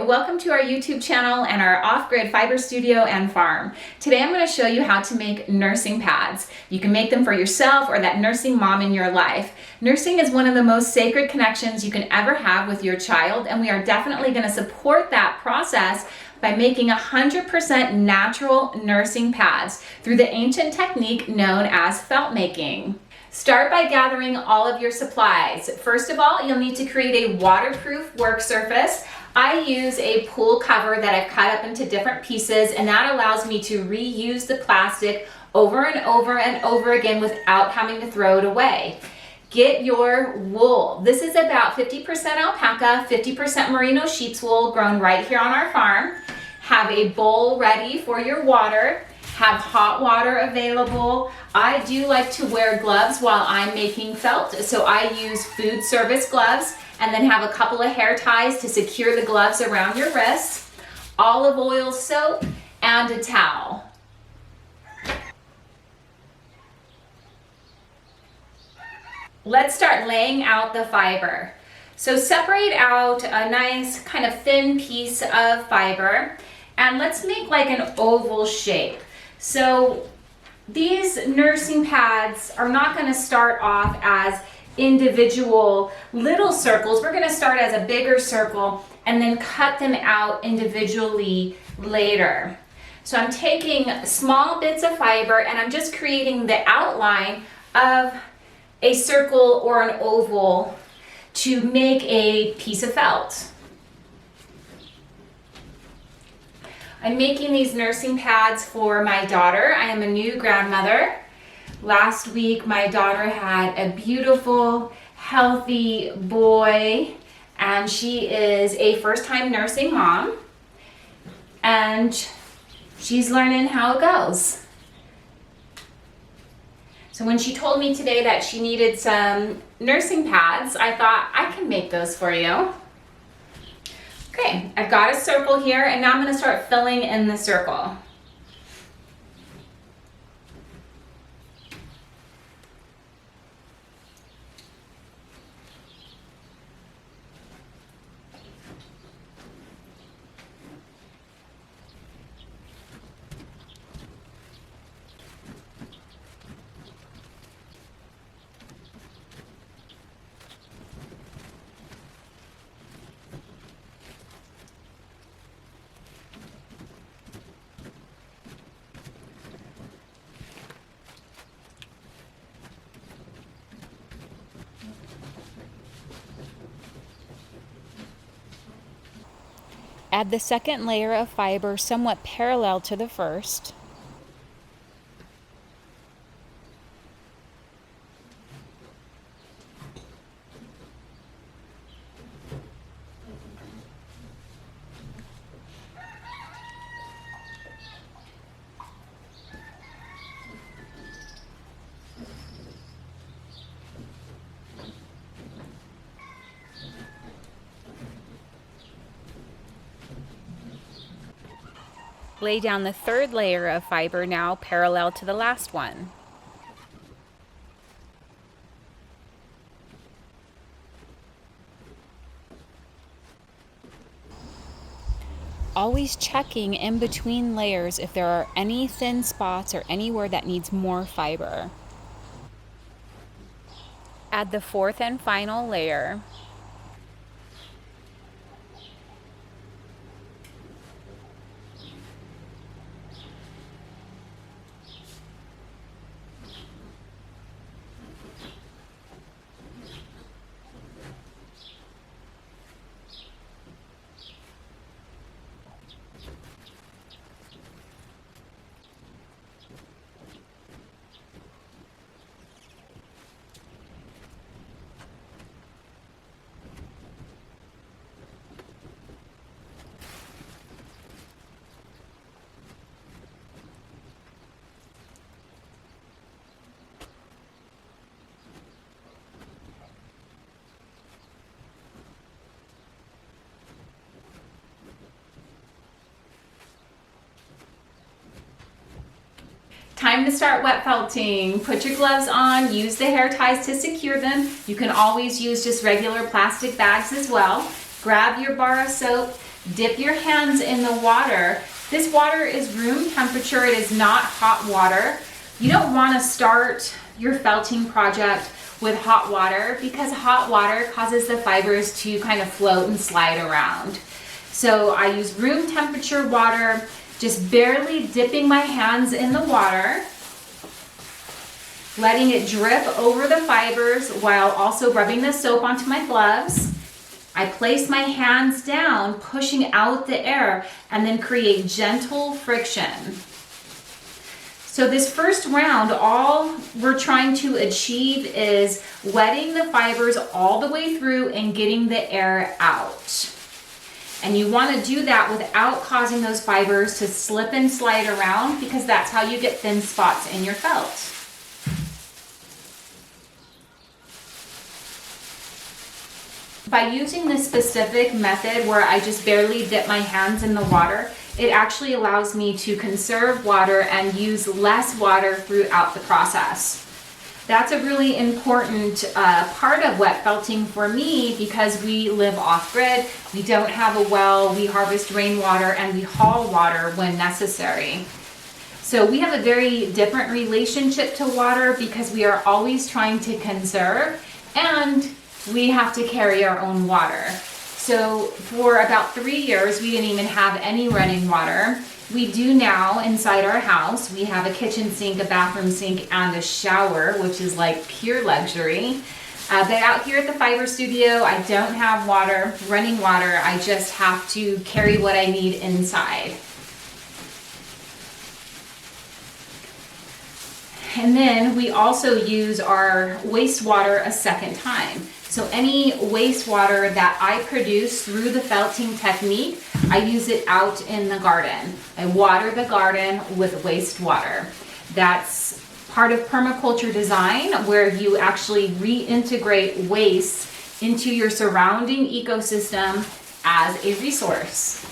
welcome to our YouTube channel and our off-grid fiber studio and farm. Today I'm going to show you how to make nursing pads. You can make them for yourself or that nursing mom in your life. Nursing is one of the most sacred connections you can ever have with your child, and we are definitely going to support that process by making 100% natural nursing pads through the ancient technique known as felt making. Start by gathering all of your supplies. First of all, you'll need to create a waterproof work surface. I use a pool cover that I've cut up into different pieces, and that allows me to reuse the plastic over and over and over again without having to throw it away. Get your wool. This is about 50% alpaca, 50% merino sheep's wool grown right here on our farm. Have a bowl ready for your water. Have hot water available. I do like to wear gloves while I'm making felt, so I use food service gloves and then have a couple of hair ties to secure the gloves around your wrists, olive oil soap, and a towel. Let's start laying out the fiber. So separate out a nice kind of thin piece of fiber and let's make like an oval shape. So these nursing pads are not going to start off as individual little circles. We're going to start as a bigger circle and then cut them out individually later. So I'm taking small bits of fiber and I'm just creating the outline of a circle or an oval to make a piece of felt. I'm making these nursing pads for my daughter. I am a new grandmother. Last week, my daughter had a beautiful, healthy boy, and she is a first-time nursing mom, and she's learning how it goes. So when she told me today that she needed some nursing pads, I thought I can make those for you. Okay, I've got a circle here, and now I'm going to start filling in the circle. Add the second layer of fiber somewhat parallel to the first. Lay down the third layer of fiber now parallel to the last one. Always checking in between layers if there are any thin spots or anywhere that needs more fiber. Add the fourth and final layer. Time to start wet felting. Put your gloves on, use the hair ties to secure them. You can always use just regular plastic bags as well. Grab your bar of soap, Dip your hands in the water. This water is room temperature. It is not hot water. You don't want to start your felting project with hot water because hot water causes the fibers to kind of float and slide around. So I use room temperature water, just barely dipping my hands in the water, letting it drip over the fibers while also rubbing the soap onto my gloves. I place my hands down, pushing out the air, and then create gentle friction. So this first round, all we're trying to achieve is wetting the fibers all the way through and getting the air out. And you want to do that without causing those fibers to slip and slide around, because that's how you get thin spots in your felt. By using this specific method where I just barely dip my hands in the water, it actually allows me to conserve water and use less water throughout the process. That's a really important part of wet felting for me because we live off-grid, we don't have a well, we harvest rainwater, and we haul water when necessary. So we have a very different relationship to water because we are always trying to conserve, and we have to carry our own water. So for about 3 years, we didn't even have any running water. We do now inside our house. We have a kitchen sink, a bathroom sink, and a shower, which is like pure luxury. But out here at the fiber studio, I don't have water, running water. I just have to carry what I need inside. And then we also use our wastewater a second time. So any wastewater that I produce through the felting technique, I use it out in the garden. I water the garden with wastewater. That's part of permaculture design, where you actually reintegrate waste into your surrounding ecosystem as a resource.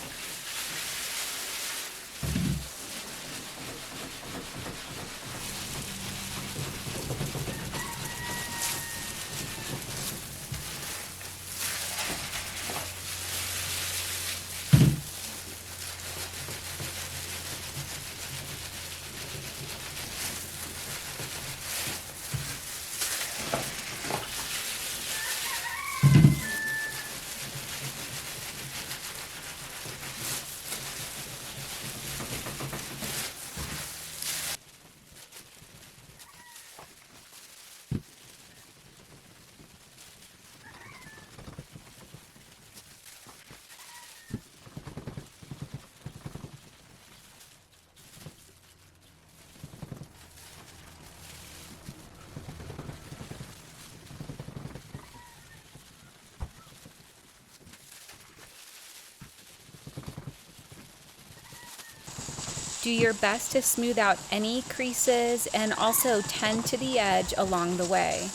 Do your best to smooth out any creases and also tend to the edge along the way.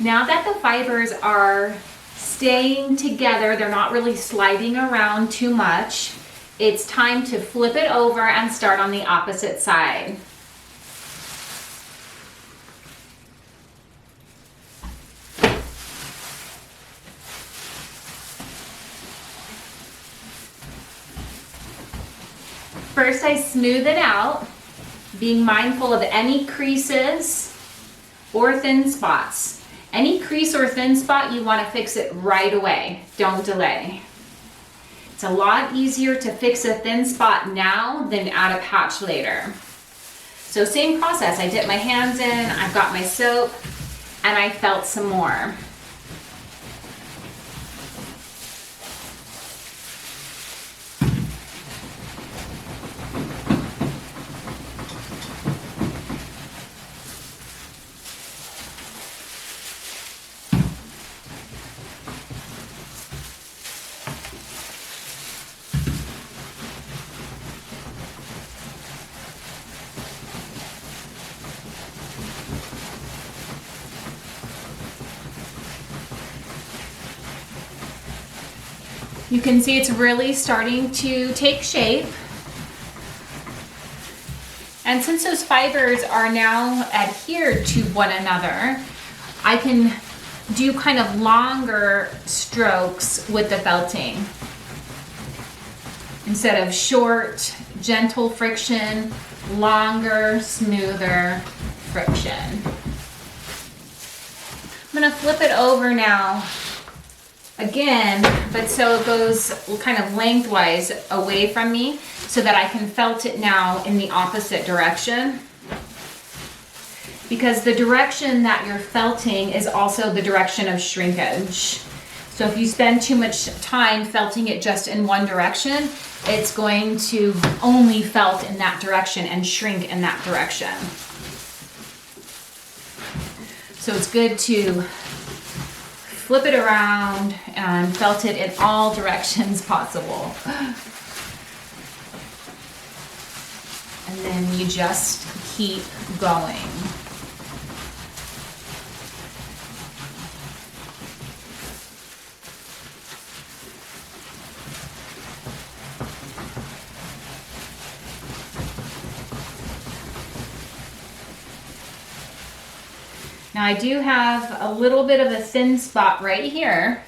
Now that the fibers are staying together, they're not really sliding around too much, it's time to flip it over and start on the opposite side. First, I smooth it out, being mindful of any creases or thin spots. Any crease or thin spot, you want to fix it right away. Don't delay. It's a lot easier to fix a thin spot now than add a patch later. So same process. I dip my hands in, I've got my soap, and I felt some more. You can see it's really starting to take shape. And since those fibers are now adhered to one another, I can do kind of longer strokes with the felting. Instead of short, gentle friction, longer, smoother friction. I'm gonna flip it over now again, but so it goes kind of lengthwise away from me so that I can felt it now in the opposite direction. Because the direction that you're felting is also the direction of shrinkage. So if you spend too much time felting it just in one direction, it's going to only felt in that direction and shrink in that direction. So it's good to flip it around and felt it in all directions possible. And then you just keep going. Now I do have a little bit of a thin spot right here,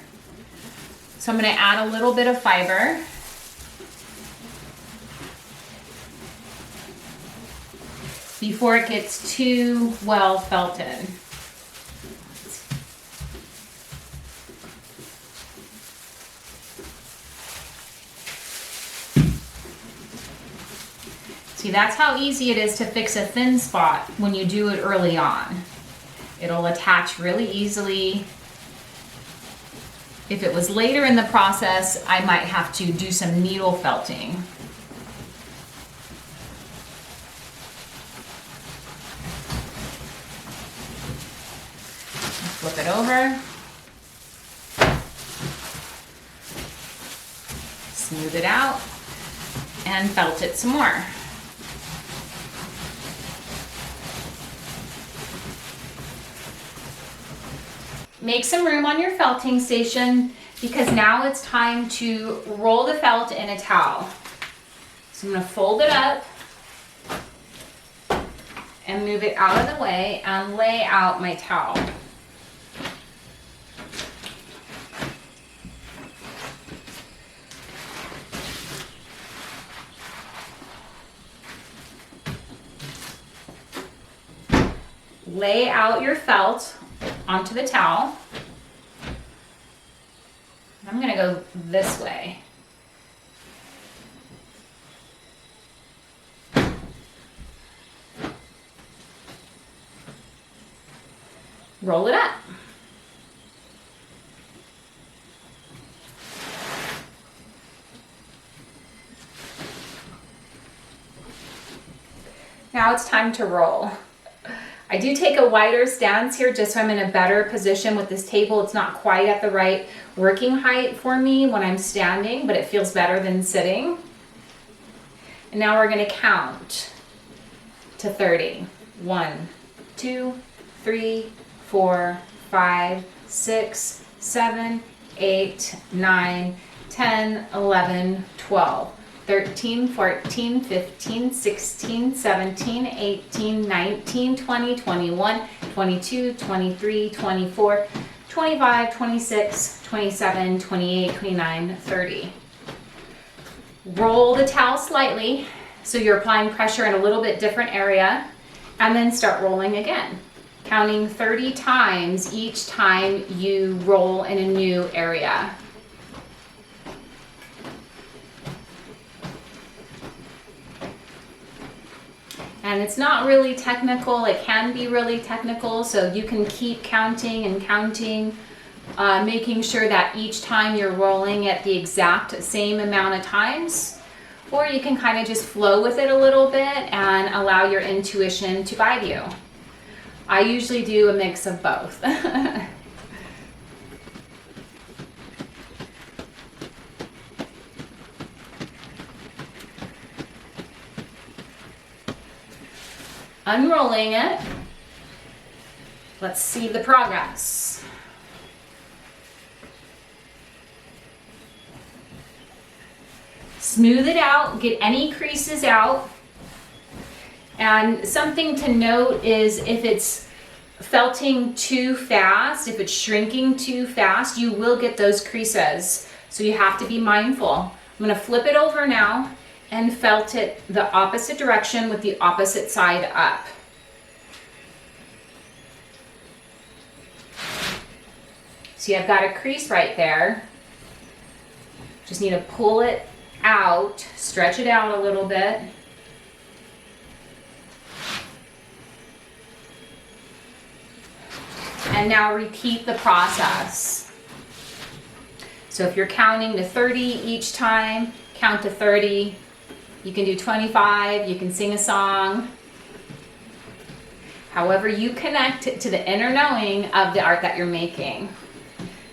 so I'm going to add a little bit of fiber. Before it gets too well felted. See, that's how easy it is to fix a thin spot when you do it early on. It'll attach really easily. If it was later in the process, I might have to do some needle felting. Flip it over. Smooth it out and felt it some more. Make some room on your felting station because now it's time to roll the felt in a towel. So I'm going to fold it up and move it out of the way and lay out my towel. Lay out your felt onto the towel. I'm going to go this way. Roll it up. Now it's time to roll. I do take a wider stance here just so I'm in a better position with this table. It's not quite at the right working height for me when I'm standing, but it feels better than sitting. And now we're going to count to 30. 1, 2, 3, 4, 5, 6, 7, 8, 9, 10, 11, 12. 13, 14, 15, 16, 17, 18, 19, 20, 21, 22, 23, 24, 25, 26, 27, 28, 29, 30. Roll the towel slightly so you're applying pressure in a little bit different area, and then start rolling again, counting 30 times each time you roll in a new area. And it's not really technical, it can be really technical, so you can keep counting and counting, making sure that each time you're rolling at the exact same amount of times, or you can kind of just flow with it a little bit and allow your intuition to guide you. I usually do a mix of both. Unrolling it. Let's see the progress. Smooth it out, get any creases out. And something to note is if it's felting too fast, if it's shrinking too fast, you will get those creases. So you have to be mindful. I'm gonna flip it over now and felt it the opposite direction with the opposite side up. See, I've got a crease right there. Just need to pull it out, stretch it out a little bit. And now repeat the process. So if you're counting to 30 each time, count to 30. You can do 25, you can sing a song. However you connect to the inner knowing of the art that you're making.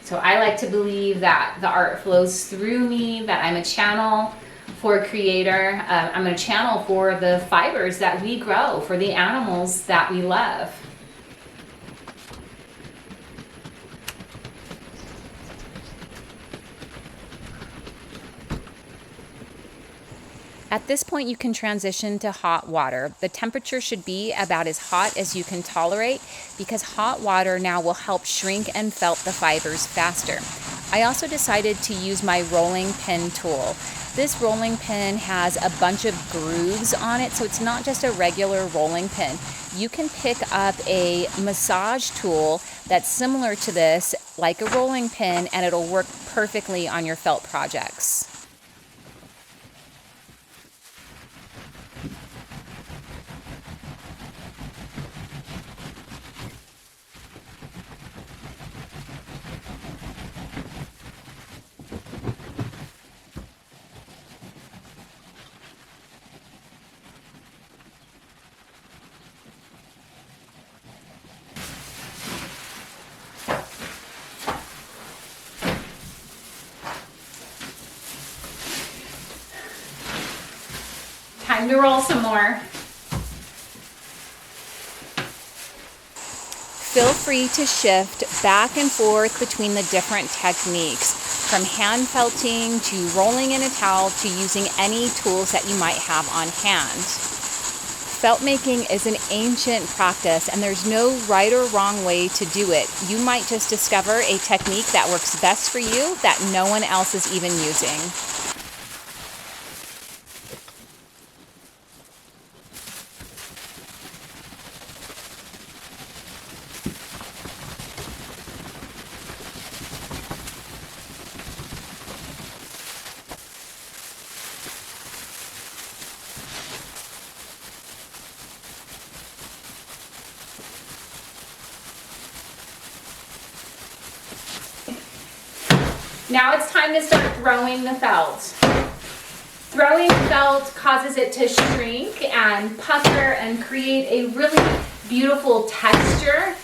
So I like to believe that the art flows through me, that I'm a channel for a creator. I'm a channel for the fibers that we grow, for the animals that we love. At this point, you can transition to hot water. The temperature should be about as hot as you can tolerate because hot water now will help shrink and felt the fibers faster. I also decided to use my rolling pin tool. This rolling pin has a bunch of grooves on it, so it's not just a regular rolling pin. You can pick up a massage tool that's similar to this, like a rolling pin, and it'll work perfectly on your felt projects. Time to roll some more. Feel free to shift back and forth between the different techniques, from hand felting to rolling in a towel to using any tools that you might have on hand. Felt making is an ancient practice and there's no right or wrong way to do it. You might just discover a technique that works best for you that no one else is even using. Now it's time to start throwing the felt. Throwing the felt causes it to shrink and pucker and create a really beautiful texture.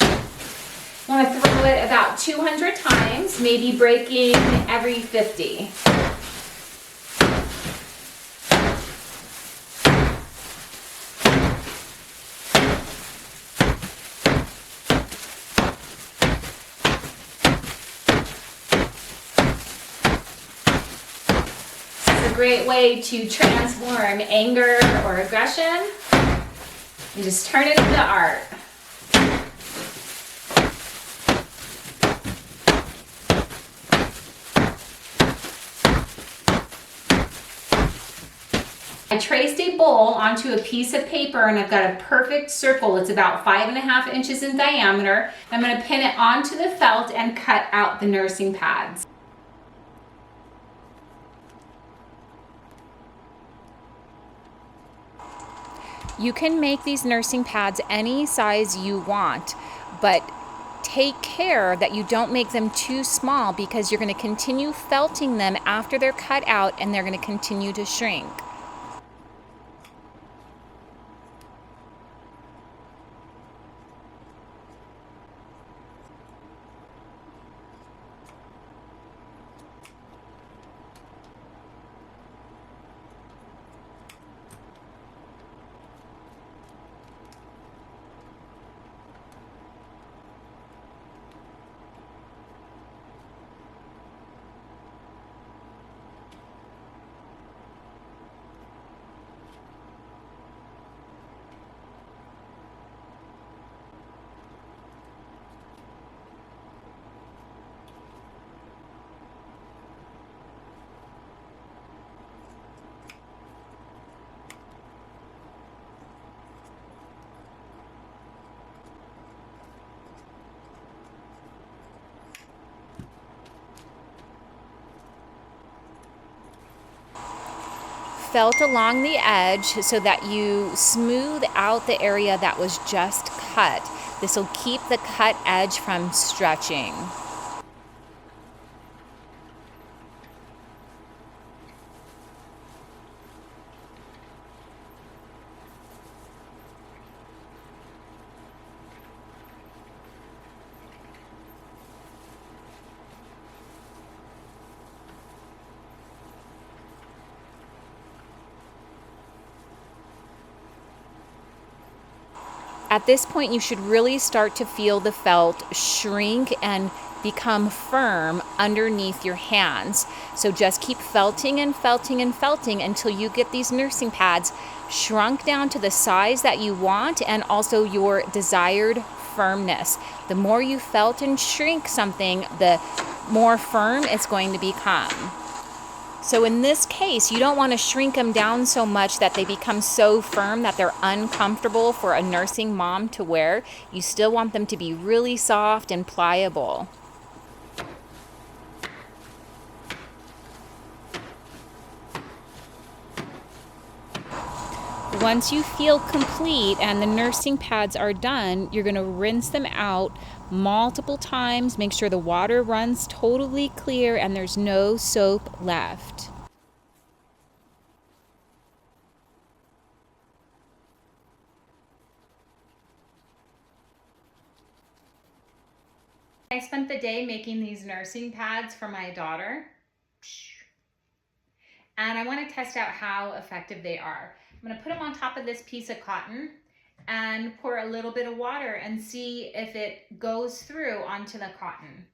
I want to throw it about 200 times, maybe breaking every 50. Great way to transform anger or aggression and just turn it into art. I traced a bowl onto a piece of paper and I've got a perfect circle. It's about 5.5 inches in diameter. I'm going to pin it onto the felt and cut out the nursing pads. You can make these nursing pads any size you want, but take care that you don't make them too small because you're going to continue felting them after they're cut out and they're going to continue to shrink. felt along the edge so that you smooth out the area that was just cut. This will keep the cut edge from stretching. At this point, you should really start to feel the felt shrink and become firm underneath your hands. So just keep felting and felting and felting until you get these nursing pads shrunk down to the size that you want and also your desired firmness. The more you felt and shrink something, the more firm it's going to become. So in this case, you don't want to shrink them down so much that they become so firm that they're uncomfortable for a nursing mom to wear. You still want them to be really soft and pliable. Once you feel complete and the nursing pads are done, you're going to rinse them out multiple times. Make sure the water runs totally clear and there's no soap left. I spent the day making these nursing pads for my daughter, and I want to test out how effective they are. I'm going to put them on top of this piece of cotton and pour a little bit of water and see if it goes through onto the cotton.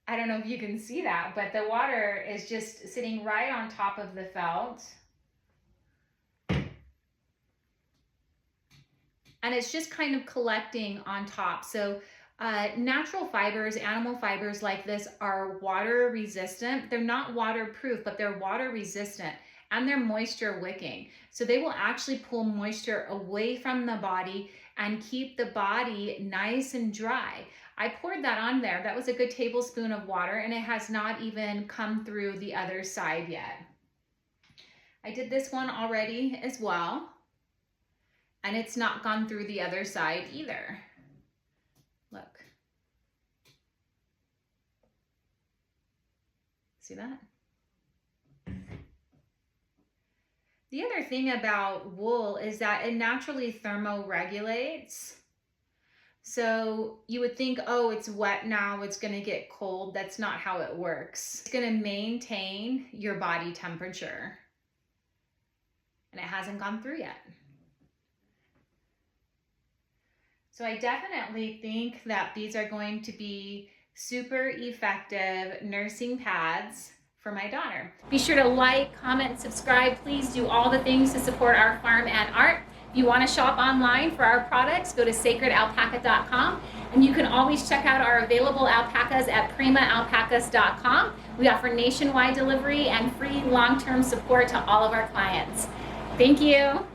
I don't know if you can see that, but the water is just sitting right on top of the felt. And it's just kind of collecting on top. So natural fibers, animal fibers like this are water resistant. They're not waterproof, but they're water resistant, and they're moisture wicking. So they will actually pull moisture away from the body and keep the body nice and dry. I poured that on there. That was a good tablespoon of water, and it has not even come through the other side yet. I did this one already as well, and it's not gone through the other side either. Look. See that? The other thing about wool is that it naturally thermoregulates. So you would think, oh, it's wet now, it's gonna get cold. That's not how it works. It's gonna maintain your body temperature. And it hasn't gone through yet. So I definitely think that these are going to be super effective nursing pads for my daughter. Be sure to like, comment, subscribe. Please do all the things to support our farm and art. If you want to shop online for our products, go to sacredalpaca.com, and you can always check out our available alpacas at primaalpacas.com. We offer nationwide delivery and free long-term support to all of our clients. Thank you.